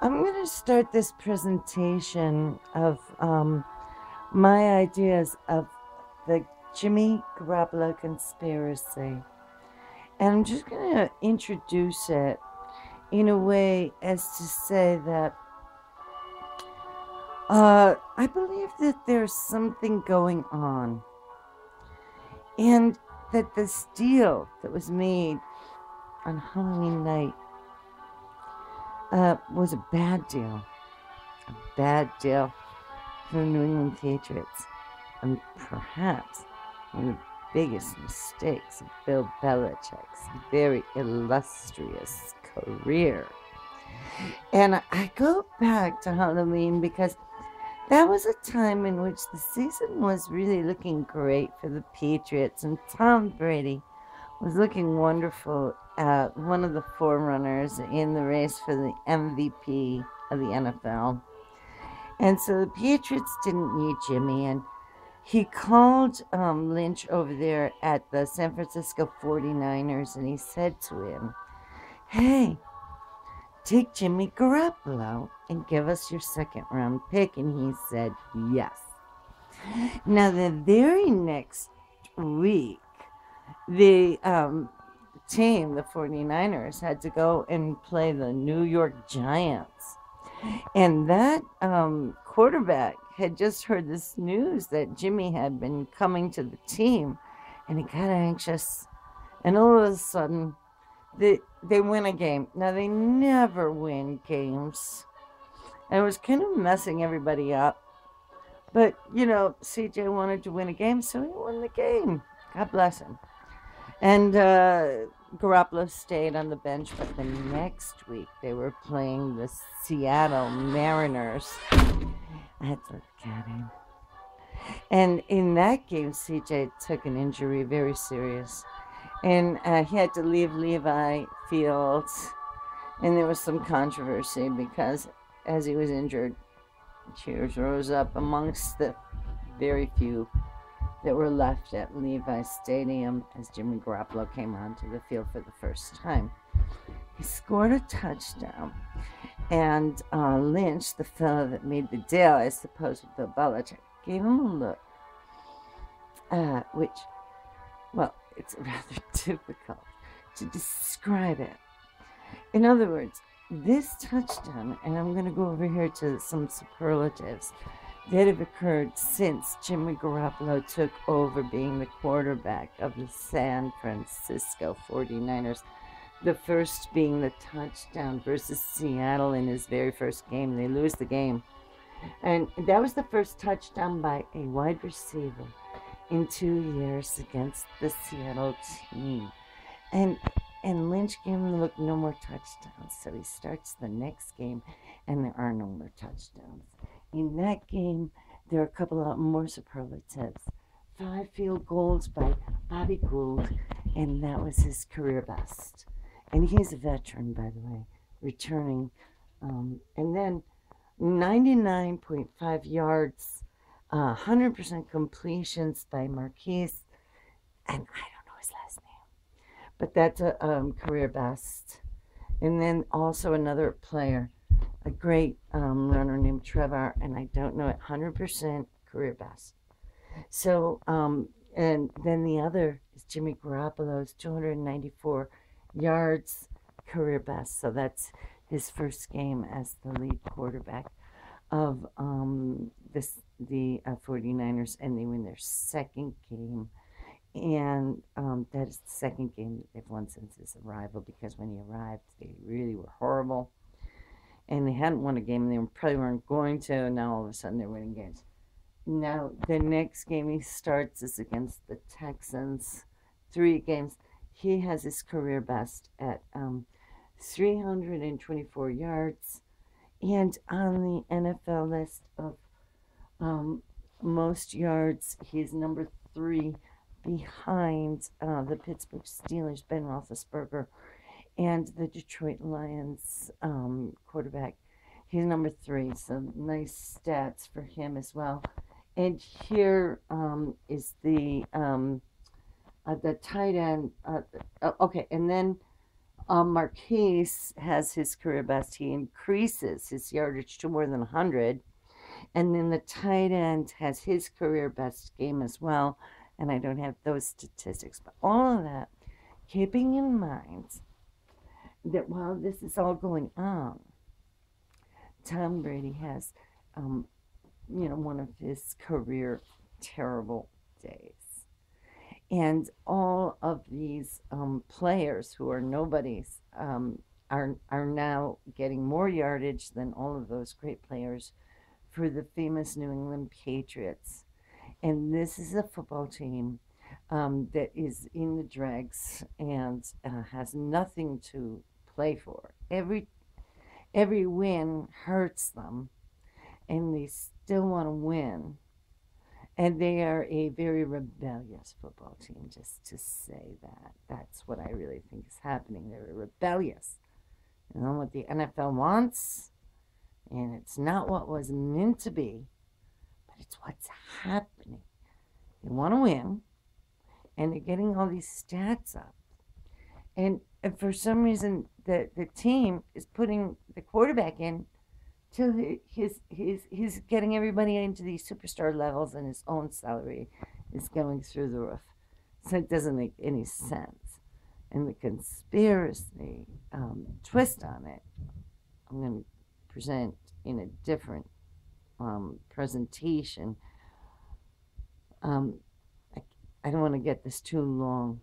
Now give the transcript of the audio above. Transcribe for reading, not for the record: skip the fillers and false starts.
I'm going to start this presentation of my ideas of the Jimmy Garoppolo conspiracy. And I'm just going to introduce it in a way as to say that I believe that there's something going on, and that this deal that was made on Halloween night was a bad deal. A bad deal for the New England Patriots. And perhaps one of the biggest mistakes of Bill Belichick's very illustrious career. And I go back to Halloween because that was a time in which the season was really looking great for the Patriots, and Tom Brady was looking wonderful, one of the forerunners in the race for the MVP of the NFL. And so the Patriots didn't need Jimmy, and he called Lynch over there at the San Francisco 49ers, and he said to him, "Hey, take Jimmy Garoppolo and give us your second round pick." And he said, "Yes." Now, the very next week, the team, the 49ers, had to go and play the New York Giants. And that quarterback had just heard this news that Jimmy had been coming to the team, and he got anxious. And all of a sudden, they win a game. Now, they never win games. And it was kind of messing everybody up. But, CJ wanted to win a game, so he won the game. God bless him. And Garoppolo stayed on the bench, but the next week they were playing the Seattle Mariners. I had to look at him. And in that game, CJ took an injury, very serious. And he had to leave Levi Fields. And there was some controversy because as he was injured, cheers rose up amongst the very few that were left at Levi Stadium as Jimmy Garoppolo came onto the field for the first time. He scored a touchdown, and Lynch, the fellow that made the deal, I suppose, with Bill Belichick, gave him a look, which, well, it's rather difficult to describe it. In other words, this touchdown, and I'm going to go over here to some superlatives that have occurred since Jimmy Garoppolo took over being the quarterback of the San Francisco 49ers. The first being the touchdown versus Seattle in his very first game. They lose the game. And that was the first touchdown by a wide receiver in 2 years against the Seattle team. And Lynch gave him the look, no more touchdowns. So he starts the next game, and there are no more touchdowns. In that game, there are a couple of more superlatives. 5 field goals by Bobby Gould, and that was his career best. And he's a veteran, by the way, returning. And then 99.5 yards, 100% completions by Marquise, and I don't know his last name, but that's a career best. And then also another player, a great runner named Trevor, and I don't know it, 100% career best. So, and then the other is Jimmy Garoppolo's 294 yards career best. So that's his first game as the lead quarterback of the 49ers, and they win their second game. And that is the second game that they've won since his arrival, because when he arrived, they really were horrible. And they hadn't won a game, and they probably weren't going to, and now all of a sudden they're winning games. Now, the next game he starts is against the Texans. 3 games. He has his career best at 324 yards. And on the NFL list of most yards, he's number 3 behind the Pittsburgh Steelers, Ben Roethlisberger, and the Detroit Lions quarterback. He's number 3, so nice stats for him as well. And here is the tight end. Okay, and then Marquise has his career best. He increases his yardage to more than 100. And then the tight end has his career best game as well. And I don't have those statistics, but all of that, keeping in mind that while this is all going on, Tom Brady has, one of his career terrible days. And all of these players who are nobodies are now getting more yardage than all of those great players for the famous New England Patriots. And this is a football team that is in the dregs and has nothing to play for. Every win hurts them, and they still want to win. And they are a very rebellious football team, just to say that. That's what I really think is happening. They're rebellious. You know what the NFL wants, and it's not what was meant to be, but it's what's happening. They want to win, and they're getting all these stats up. And for some reason, the team is putting the quarterback in till he's getting everybody into these superstar levels, and his own salary is going through the roof. So it doesn't make any sense. And the conspiracy twist on it, I'm going to present in a different presentation. I don't want to get this too long.